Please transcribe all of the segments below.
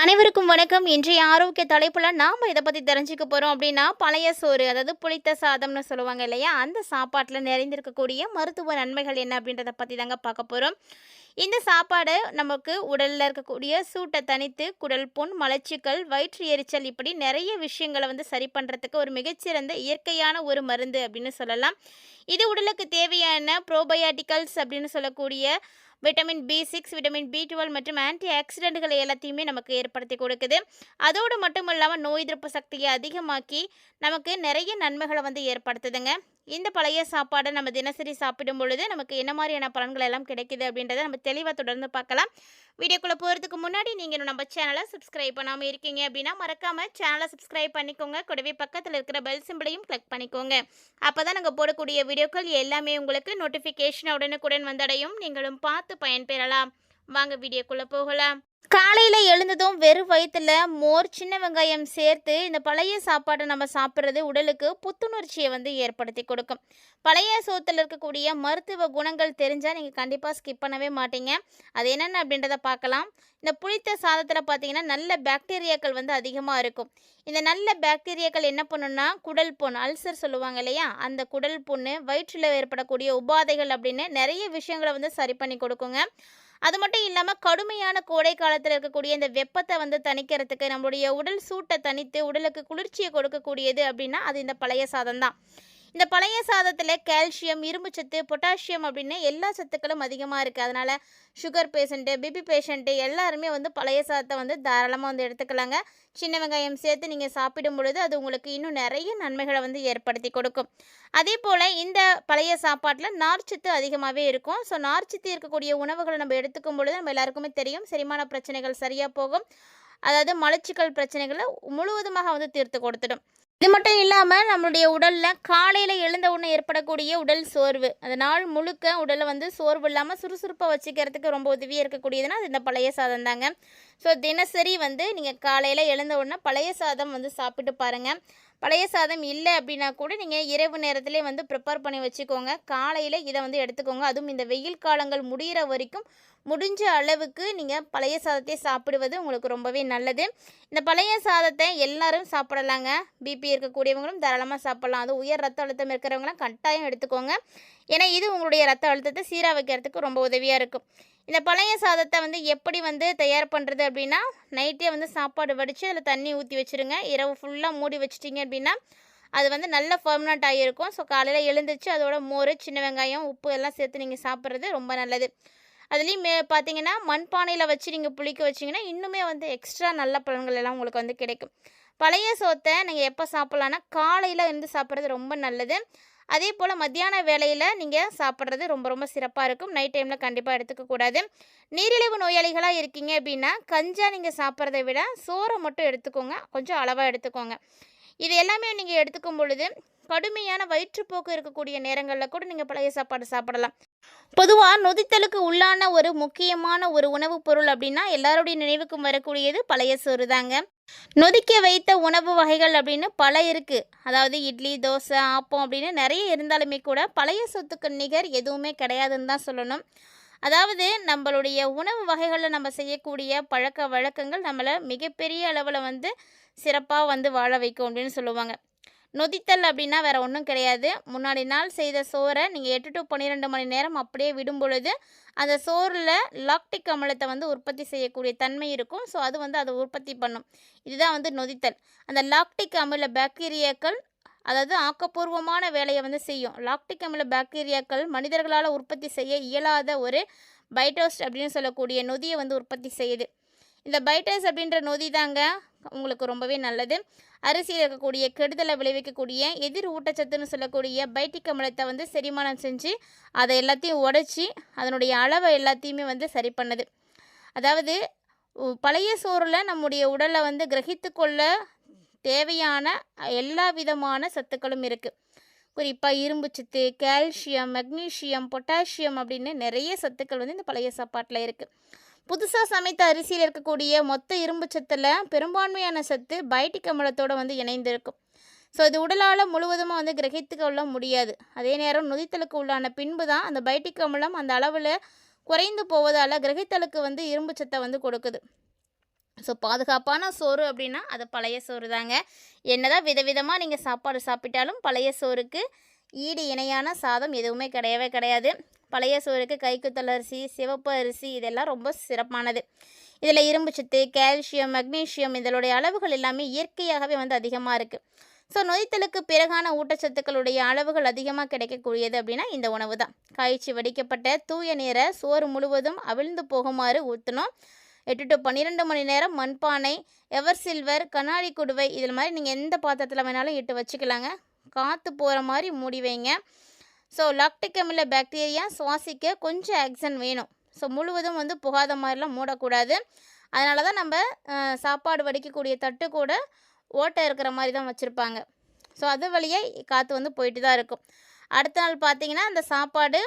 அனைவருக்கும் வணக்கம். இன்றைய ஆரோக்கிய தலைப்புல நாம இத பத்தி தெரிஞ்சுக்க போறோம் அப்படின்னா, பழைய சோறு அதாவது புளித்த சாதம்னு சொல்லுவாங்க இல்லையா? அந்த சாப்பாட்டுல நிறைந்திருக்கக்கூடிய மருத்துவ நன்மைகள் என்ன அப்படின்றத பத்தி தாங்க பார்க்க போறோம். இந்த சாப்பாடு நமக்கு உடல்ல இருக்கக்கூடிய சூட்ட தணித்து, குடல் புண், மலச்சிக்கல், வயிற்று எரிச்சல் இப்படி நிறைய விஷயங்கள சரி பண்றதுக்கு ஒரு மிகச்சிறந்த இயற்கையான ஒரு மருந்து அப்படின்னு சொல்லலாம். இது உடலுக்கு தேவையான ப்ரோபயாட்டிகல்ஸ் அப்படின்னு சொல்லக்கூடிய விட்டமின் பி6, விட்டமின் பி12 மற்றும் ஆன்டி ஆக்சிடென்ட்களை எல்லாத்தையுமே நமக்கு ஏற்படுத்தி கொடுக்குது. அதோடு மட்டும் இல்லாமல் நோய் எதிர்ப்பு சக்தியை அதிகமாக்கி நமக்கு நிறைய நன்மைகளை ஏற்படுத்துதுங்க. இந்த பழைய சாப்பாடை நம்ம தினசரி சாப்பிடும் பொழுது நமக்கு என்ன மாதிரியான பலன்கள் எல்லாம் கிடைக்குது அப்படின்றத நம்ம தெளிவாக தொடர்ந்து பார்க்கலாம். வீடியோக்குள்ளே போகிறதுக்கு முன்னாடி நீங்கள் நம்ம சேனலை சப்ஸ்கிரைப் பண்ணாமல் இருக்கீங்க அப்படின்னா மறக்காமல் சேனலை சப்ஸ்கிரைப் பண்ணிக்கோங்க. கூடவே பக்கத்தில் இருக்கிற பெல் சிம்பிளையும் கிளிக் பண்ணிக்கோங்க. அப்போ தான் நாங்கள் போடக்கூடிய வீடியோக்கள் எல்லாமே உங்களுக்கு நோட்டிஃபிகேஷன் உடனுக்குடன் வந்தடையும். நீங்களும் பார்த்து பயன்பெறலாம். வாங்க வீடியோக்குள்ளே போகலாம். காலையில் எழுந்ததும் வெறும் வயிற்றுல மோர், சின்ன வெங்காயம் சேர்த்து இந்த பழைய சாப்பாடை நம்ம சாப்பிட்றது உடலுக்கு புத்துணர்ச்சியை ஏற்படுத்தி கொடுக்கும். பழைய சோத்தில் இருக்கக்கூடிய மருத்துவ குணங்கள் தெரிஞ்சால் நீங்கள் கண்டிப்பாக ஸ்கிப் பண்ணவே மாட்டீங்க. அது என்னென்ன அப்படின்றத பார்க்கலாம். இந்த புளித்த சாதத்தில் பார்த்தீங்கன்னா நல்ல பாக்டீரியாக்கள் அதிகமாக இருக்கும். இந்த நல்ல பாக்டீரியாக்கள் என்ன பண்ணுன்னா குடல் புண், அல்சர் சொல்லுவாங்க இல்லையா? அந்த குடல் புண்ணு, வயிற்றில் ஏற்படக்கூடிய உபாதைகள் அப்படின்னு நிறைய விஷயங்களை சரி பண்ணி கொடுக்குங்க. அது மட்டும் இல்லாமல் கடுமையான கோடை காலத்தில் இருக்கக்கூடிய இந்த வெப்பத்தை தணிக்கிறதுக்கு நம்மளுடைய உடல் சூட்டை தணித்து உடலுக்கு குளிர்ச்சியை கொடுக்கக்கூடியது அப்படின்னா அது இந்த பழைய சாதம் தான். இந்த பழைய சாதத்தில் கால்சியம், இரும்புச்சத்து, பொட்டாசியம் அப்படின்னு எல்லா சத்துக்களும் அதிகமாக இருக்குது. அதனால் சுகர் பேஷண்ட்டு, பிபி பேஷண்ட்டு எல்லாருமே பழைய சாதத்தை தாராளமாக எடுத்துக்கலாங்க. சின்ன வெங்காயம் சேர்த்து நீங்கள் சாப்பிடும் பொழுது அது உங்களுக்கு இன்னும் நிறைய நன்மைகளை ஏற்படுத்தி கொடுக்கும். அதே போல் இந்த பழைய சாப்பாட்டில் நார்ச்சத்து அதிகமாகவே இருக்கும். ஸோ நார்ச்சத்து இருக்கக்கூடிய உணவுகளை நம்ம எடுத்துக்கும் பொழுது நம்ம எல்லாருக்குமே தெரியும் செரிமான பிரச்சனைகள் சரியாக போகும். அதாவது மலச்சிக்கல் பிரச்சனைகளை முழுவதுமாக தீர்த்து கொடுத்துடும். இது மட்டும் இல்லாமல் நம்மளுடைய உடலில் காலையில் எழுந்த உடனே ஏற்படக்கூடிய உடல் சோர்வு, அந்த நாள் முழுக்க உடலை சோர்வு இல்லாமல் சுறுசுறுப்பாக வச்சுக்கிறதுக்கு ரொம்ப உதவியாக இருக்கக்கூடியதுன்னா அது இந்த பழைய சாதம் தாங்க. ஸோ தினசரி நீங்கள் காலையில் எழுந்த உடனே பழைய சாதம் சாப்பிட்டு பாருங்கள். பழைய சாதம் இல்லை அப்படின்னா கூட நீங்கள் இரவு நேரத்திலே ப்ரிப்பேர் பண்ணி வச்சுக்கோங்க. காலையில் இதை எடுத்துக்கோங்க. அதுவும் இந்த வெயில் காலங்கள் முடிகிற வரைக்கும் முடிஞ்ச அளவுக்கு நீங்கள் பழைய சாதத்தை சாப்பிடுவது உங்களுக்கு ரொம்பவே நல்லது. இந்த பழைய சாதத்தை எல்லாரும் சாப்பிடலாங்க. பிபி இருக்கக்கூடியவங்களும் தாராளமாக சாப்பிட்லாம். அது உயர் ரத்த அழுத்தம் இருக்கிறவங்களாம் கட்டாயம் எடுத்துக்கோங்க. ஏன்னா இது உங்களுடைய ரத்த அழுத்தத்தை சீராக வைக்கிறதுக்கு ரொம்ப உதவியாக இருக்கும். இந்த பழைய சாதத்தை எப்படி தயார் பண்ணுறது அப்படின்னா, நைட்டே சாப்பாடு வடித்து அதில் தண்ணி ஊற்றி வச்சுருங்க. இரவு ஃபுல்லாக மூடி வச்சிட்டிங்க அப்படின்னா அது நல்ல ஃபர்மனட் ஆகியிருக்கும். ஸோ காலையில் எழுந்திரிச்சு அதோட மோர், சின்ன வெங்காயம், உப்பு எல்லாம் சேர்த்து நீங்கள் சாப்பிட்றது ரொம்ப நல்லது. அதுலேயும் பார்த்தீங்கன்னா மண்பானையில் வச்சு நீங்கள் புளிக்க வச்சிங்கன்னா இன்னுமே எக்ஸ்ட்ரா நல்ல பலன்கள் எல்லாம் உங்களுக்கு கிடைக்கும். பழைய சோத்தை நீங்கள் எப்போ சாப்பிட்லான்னா காலையில் இருந்து சாப்பிட்றது ரொம்ப நல்லது. அதே போல் மத்தியான வேளையில் நீங்கள் சாப்பிட்றது ரொம்ப ரொம்ப சிறப்பாக இருக்கும். நைட் டைமில் கண்டிப்பாக எடுத்துக்கக்கூடாது. நீரிழிவு நோயாளிகளாக இருக்கீங்க அப்படின்னா கஞ்சா நீங்கள் சாப்பிட்றதை விட சோறை மட்டும் எடுத்துக்கோங்க. கொஞ்சம் அளவாக எடுத்துக்கோங்க. இது எல்லாமே நீங்கள் எடுத்துக்கும் பொழுது கடுமையான வயிற்றுப்போக்கு இருக்கக்கூடிய நேரங்களில் கூட நீங்கள் பழைய சாப்பாடு சாப்பிடலாம். பொதுவாக நொதித்தலுக்கு உள்ளான ஒரு முக்கியமான ஒரு உணவுப் பொருள் அப்படின்னா எல்லாருடைய நினைவுக்கும் வரக்கூடியது பழைய சோறு தாங்க. நொதிக்க வைத்த உணவு வகைகள் அப்படின்னு பல இருக்குது. அதாவது இட்லி, தோசை, ஆப்பம் அப்படின்னு நிறைய இருந்தாலுமே கூட பழைய சொத்துக்கு நிகர் எதுவுமே கிடையாதுன்னு தான் சொல்லணும். அதாவது நம்மளுடைய உணவு வகைகளில் நம்ம செய்யக்கூடிய பழக்க வழக்கங்கள் நம்மளை மிகப்பெரிய அளவில் சிறப்பாக வாழ வைக்கும் அப்படின்னு சொல்லுவாங்க. நொதித்தல் அப்படின்னா வேறு ஒன்றும் கிடையாது. முன்னாடி நாள் செய்த சோறை நீங்கள் 8 to 12 மணி நேரம் அப்படியே விடும் பொழுது அந்த சோறில் லாக்டிக் அமிலத்தை உற்பத்தி செய்யக்கூடிய தன்மை இருக்கும். ஸோ அது அதை உற்பத்தி பண்ணும். இதுதான் நொதித்தல். அந்த லாக்டிக் அமில பாக்டீரியாக்கள் அதாவது ஆக்கப்பூர்வமான வேலையை செய்யும். லாக்டிக் அமில பாக்டீரியாக்கள் மனிதர்களால் உற்பத்தி செய்ய இயலாத ஒரு பைட்டோஸ்ட் அப்படின்னு சொல்லக்கூடிய நொதியை உற்பத்தி செய்யுது. இந்த பைட்டஸ் அப்படின்ற நொதி தாங்க உங்களுக்கு ரொம்பவே நல்லது. அரிசியில் இருக்கக்கூடிய கெடுதலை விளைவிக்கக்கூடிய எதிர் ஊட்டச்சத்துன்னு சொல்லக்கூடிய பைட்டிக் அமிலத்தை செரிமானம் செஞ்சு அதை எல்லாத்தையும் உடைச்சி அதனுடைய அளவை எல்லாத்தையுமே சரி பண்ணுது. அதாவது பழைய சோறில் நம்முடைய உடலை கிரகித்து கொள்ள தேவையான எல்லா விதமான சத்துக்களும் இருக்குது. குறிப்பாக இரும்புச்சத்து, கால்சியம், மெக்னீஷியம், பொட்டாசியம் அப்படின்னு நிறைய சத்துக்கள் இந்த பழைய சாப்பாட்டில் இருக்குது. புதுசாக சமைத்த அரிசியில் இருக்கக்கூடிய மொத்த இரும்பு சத்தில் பெரும்பான்மையான சத்து பைட்டிக் அமிலத்தோடு இணைந்திருக்கும். ஸோ இது உடலால் முழுவதுமாக கிரகித்து கொள்ள முடியாது. அதே நேரம் நொதித்தலுக்கு உள்ளான பின்பு தான் அந்த பைட்டிக் அமிலம் அந்த அளவில் குறைந்து போவதால் கிரகித்தலுக்கு இரும்பு சத்தை கொடுக்குது. ஸோ பாதுகாப்பான சோறு அப்படின்னா அது பழைய சோறு தாங்க. என்னதான் விதவிதமாக நீங்கள் சாப்பாடு சாப்பிட்டாலும் பழைய சோறுக்கு ஈடு இணையான சாதம் எதுவுமே கிடையவே கிடையாது. பழைய சோறுக்கு கைக்குத்தல் அரிசி, சிவப்பு அரிசி இதெல்லாம் ரொம்ப சிறப்பானது. இதில் இரும்புச்சத்து, கால்சியம், மக்னீசியம் இதனுடைய அளவுகள் எல்லாமே இயற்கையாகவே வந்து அதிகமாக இருக்குது. ஸோ நொதித்தலுக்கு பிறகான ஊட்டச்சத்துக்களுடைய அளவுகள் அதிகமாக கிடைக்கக்கூடியது அப்படின்னா இந்த உணவு தான். காய்ச்சி வடிக்கப்பட்ட தூய நீரை சோறு முழுவதும் அவிழ்ந்து போகுமாறு ஊற்றணும். 8 to 12 மணி நேரம் மண்பானை, எவர் சில்வர், கண்ணாடி குடுவை இதில் மாதிரி நீங்கள் எந்த பாத்திரத்தில் வேணாலும் இட்டு வச்சுக்கலாங்க. காற்று போகிற மாதிரி மூடி வைங்க. ஸோ லாக்டிக் அமில பாக்டீரியா சுவாசிக்க கொஞ்சம் ஆக்சிஜன் வேணும். ஸோ முழுவதும் வந்து புகாத மாதிரிலாம் மூடக்கூடாது. அதனால தான் நம்ம சாப்பாடு வடிக்கக்கூடிய தட்டு கூட ஓட்டை இருக்கிற மாதிரி தான் வச்சுருப்பாங்க. ஸோ அது வழியாக காற்று வந்து போயிட்டு தான் இருக்கும். அடுத்த நாள் பார்த்திங்கன்னா அந்த சாப்பாடு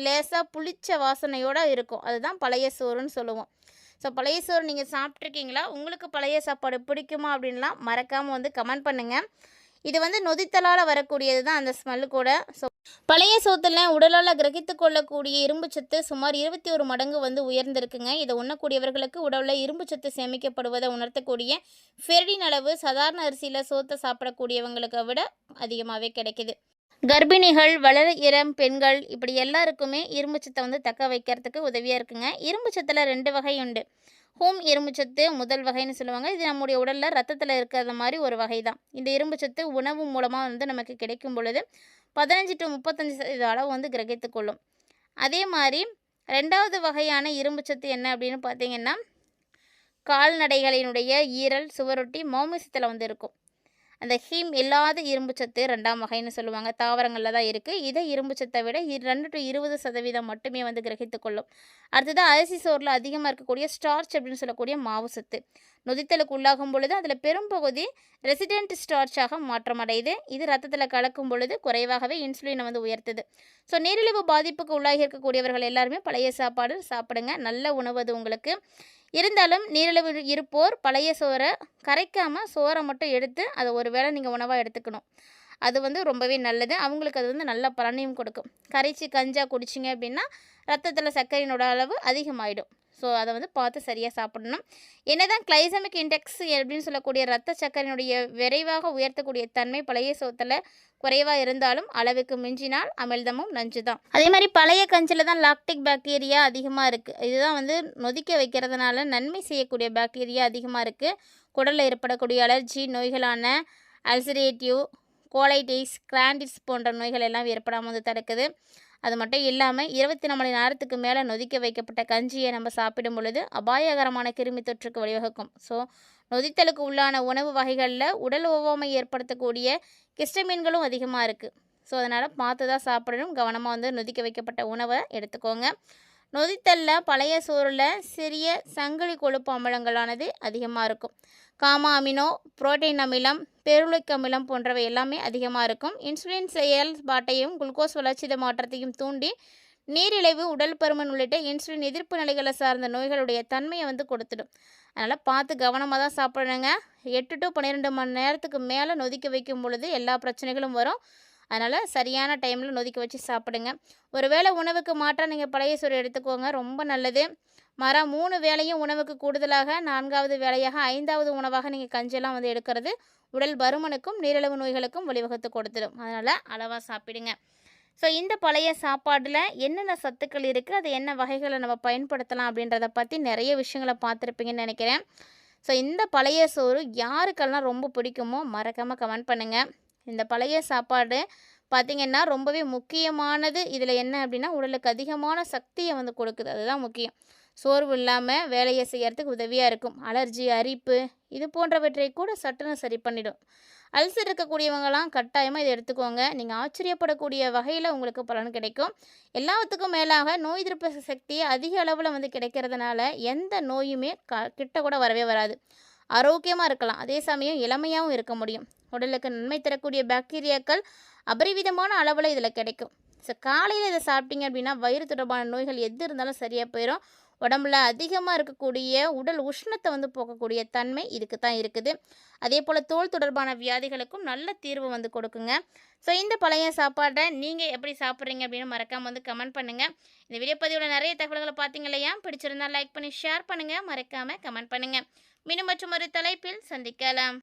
லேசாக புளிச்ச வாசனையோடு இருக்கும். அதுதான் பழைய சோறுன்னு சொல்லுவோம். ஸோ பழைய சோறு நீங்கள் சாப்பிட்ருக்கீங்களா? உங்களுக்கு பழைய சாப்பாடு பிடிக்குமா அப்படின்லாம் மறக்காமல் வந்து கமெண்ட் பண்ணுங்கள். இது வந்து நொதித்தலால் வரக்கூடியது தான் அந்த ஸ்மெல்லு கூட. ஸோ பழைய சோத்தில் உடலால் கிரகித்து கொள்ளக்கூடிய இரும்புச்சத்து சுமார் 21 மடங்கு வந்து உயர்ந்திருக்குங்க. இதை உண்ணக்கூடியவர்களுக்கு உடலில் இரும்புச்சத்து சேமிக்கப்படுவதை உணர்த்தக்கூடிய ஃபெர்ரின் அளவு சாதாரண அரிசியில் சோத்தை சாப்பிடக்கூடியவங்களுக்கு விட அதிகமாகவே கிடைக்குது. கர்ப்பிணிகள், வளர இளம் பெண்கள் இப்படி எல்லாருக்குமே இரும்புச்சத்தை வந்து தக்க வைக்கிறதுக்கு உதவியாக இருக்குங்க. இரும்புச்சத்தில் 2 வகை உண்டு. ஹோம் இரும்புச்சத்து முதல் வகைன்னு சொல்லுவாங்க. இது நம்முடைய உடலில் ரத்தத்தில் இருக்கிற மாதிரி ஒரு வகை தான். இந்த இரும்புச்சத்து உணவு மூலமாக வந்து நமக்கு கிடைக்கும் பொழுது 15 to 35% அளவு வந்து கிரகித்து கொள்ளும். அதே மாதிரி 2வது வகையான இரும்புச்சத்து என்ன அப்படின்னு பார்த்தீங்கன்னா, கால்நடைகளினுடைய ஈரல், சுவரொட்டி, மாமிசத்தில் வந்து இருக்கும். அந்த ஹீம் இல்லாத இரும்புச்சத்து 2ஆம் வகைன்னு சொல்லுவாங்க. தாவரங்களில் தான் இருக்குது. இதை இரும்புச்சத்தை விட 2 to 20% மட்டுமே வந்து கிரகித்து கொள்ளும். அடுத்தது அரிசி சோறில் அதிகமாக இருக்கக்கூடிய ஸ்டார்ச் அப்படின்னு சொல்லக்கூடிய மாவு சத்து. நொதித்தலுக்கு உள்ளாகும் பொழுது அதில் பெரும்பகுதி ரெசிடென்ட் ஸ்டார்ச்சாக மாற்றமடையுது. இது ரத்தத்தில் கலக்கும் பொழுது குறைவாகவே இன்சுலினை வந்து உயர்த்துது. ஸோ நீரிழிவு பாதிப்புக்கு உள்ளாகி இருக்கக்கூடியவர்கள் எல்லாருமே பழைய சாப்பாடு சாப்பிடுங்க. நல்ல உணவு அது உங்களுக்கு. இருந்தாலும் நீரிழிவு இருப்போர் பழைய சோறை கரைக்காமல் சோறை மட்டும் எடுத்து அதை ஒரு வேளை நீங்கள் உணவாக எடுத்துக்கணும். அது வந்து ரொம்பவே நல்லது. அவங்களுக்கு அது வந்து நல்ல பலனையும் கொடுக்கும். கரைச்சி கஞ்சாக குடிச்சிங்க அப்படின்னா ரத்தத்தில் சர்க்கரையினோட அளவு அதிகமாகிடும். ஸோ அதை வந்து பார்த்து சரியாக சாப்பிடணும். என்னதான் கிளைசமிக் இண்டெக்ஸ் அப்படின்னு சொல்லக்கூடிய ரத்த சர்க்கரையினுடைய விரைவாக உயர்த்தக்கூடிய தன்மை பழைய சோத்தில் குறைவாக இருந்தாலும் அளவுக்கு மிஞ்சினால் அமிர்தமும் நஞ்சு தான். அதே மாதிரி பழைய கஞ்சியில் தான் லாக்டிக் பாக்டீரியா அதிகமாக இருக்குது. இதுதான் வந்து நொதிக்க வைக்கிறதுனால நன்மை செய்யக்கூடிய பாக்டீரியா அதிகமாக இருக்குது. குடலில் ஏற்படக்கூடிய அலர்ஜி நோய்களான அல்சரேட்டிவ் கோலைட்டிஸ், கிராண்டிஸ் போன்ற நோய்கள் எல்லாம் ஏற்படாமல் வந்து தடுக்குது. அது மட்டும் இல்லாமல் 24 மணி நேரத்துக்கு மேலே நொதிக்க வைக்கப்பட்ட கஞ்சியை நம்ம சாப்பிடும் பொழுது அபாயகரமான கிருமி தொற்றுக்கு வழிவகுக்கும். ஸோ நொதித்தலுக்கு உள்ளான உணவு வகைகளில் உடல் ஒவ்வாமை ஏற்படுத்தக்கூடிய கிஸ்டமீன்களும் அதிகமாக இருக்குது. ஸோ அதனால் பார்த்து தான் சாப்பிடணும். கவனமாக வந்து நொதிக்க வைக்கப்பட்ட உணவை எடுத்துக்கோங்க. நொதித்தலில் பழைய சோறில் சிறிய சங்கிலி கொழுப்பு அமிலங்களானது அதிகமாக இருக்கும். காமா அமினோ, புரோட்டீன் அமிலம், பெருலிக் அமிலம் போன்றவை எல்லாமே அதிகமாக இருக்கும். இன்சுலின் செயல்பாட்டையும் குளுக்கோஸ் வளர்ச்சித மாற்றத்தையும் தூண்டி நீரிழிவு, உடல் பருமன் உள்ளிட்ட இன்சுலின் எதிர்ப்பு நிலைகளை சார்ந்த நோய்களுடைய தன்மையை வந்து கொடுத்துடும். அதனால் பார்த்து கவனமாக தான் சாப்பிடணுங்க. 8 to 12 மணி நேரத்துக்கு மேலே நொதிக்க வைக்கும் பொழுது எல்லா பிரச்சனைகளும் வரும். அதனால் சரியான டைமில் நொதிக்க வச்சு சாப்பிடுங்க. ஒரு வேளை உணவுக்கு மாற்றாக நீங்கள் பழைய சோறு எடுத்துக்கோங்க, ரொம்ப நல்லது. 3 வேளையும் உணவுக்கு கூடுதலாக 4வது வேளையாக 5வது உணவாக நீங்கள் கஞ்செல்லாம் வந்து எடுக்கிறது உடல் பருமனுக்கும் நீரிழிவு நோய்களுக்கும் வழிவகுத்து கொடுத்துடும். அதனால் அளவாக சாப்பிடுங்க. ஸோ இந்த பழைய சாப்பாடில் என்னென்ன சத்துக்கள் இருக்குது, அது என்ன வகைகளை நம்ம பயன்படுத்தலாம் அப்படின்றத பற்றி நிறைய விஷயங்களை பார்த்துருப்பீங்கன்னு நினைக்கிறேன். ஸோ இந்த பழைய சோறு யாருக்கெல்லாம் ரொம்ப பிடிக்குமோ மறக்காமல் கமெண்ட் பண்ணுங்கள். இந்த பழைய சாப்பாடு பார்த்திங்கன்னா ரொம்பவே முக்கியமானது. இதில் என்ன அப்படின்னா உடலுக்கு அதிகமான சக்தியை வந்து கொடுக்குது. அதுதான் முக்கியம். சோர்வு இல்லாமல் வேலையை செய்யறதுக்கு உதவியாக இருக்கும். அலர்ஜி, அரிப்பு இது போன்றவற்றை கூட சட்டுன்னு சரி பண்ணிடும். அல்சர் இருக்கக்கூடியவங்களாம் கட்டாயமாக இதை எடுத்துக்கோங்க. நீங்கள் ஆச்சரியப்படக்கூடிய வகையில் உங்களுக்கு பலன் கிடைக்கும். எல்லாத்துக்கும் மேலாக நோய் எதிர்ப்பு சக்தி அதிக அளவில் வந்து கிடைக்கிறதுனால எந்த நோயுமே கிட்ட கூட வரவே வராது. ஆரோக்கியமாக இருக்கலாம். அதே சமயம் இளமையாகவும் இருக்க முடியும். உடலுக்கு நன்மை தரக்கூடிய பாக்டீரியாக்கள் அபரிவிதமான அளவில் இதில் கிடைக்கும். ஸோ காலையில் இதை சாப்பிட்டீங்க அப்படின்னா வயிறு தொடர்பான நோய்கள் எது இருந்தாலும் சரியாக போயிடும். உடம்புல அதிகமாக இருக்கக்கூடிய உடல் உஷ்ணத்தை வந்து போக்கக்கூடிய தன்மை இதுக்கு தான் இருக்குது. அதே போல் தோல் தொடர்பான வியாதிகளுக்கும் நல்ல தீர்வு வந்து கொடுக்குங்க. ஸோ இந்த பழைய சாப்பாட்டை நீங்கள் எப்படி சாப்பிட்றீங்க அப்படின்னு மறக்காமல் வந்து கமெண்ட் பண்ணுங்கள். இந்த வீடியோ பதிவில் நிறைய தகவல்களை பார்த்தீங்க இல்லையா? பிடிச்சிருந்தால் லைக் பண்ணி ஷேர் பண்ணுங்கள். மறக்காமல் கமெண்ட் பண்ணுங்கள். மீண்டும் மற்றும் ஒரு தலைப்பில் சந்திக்கலாம்.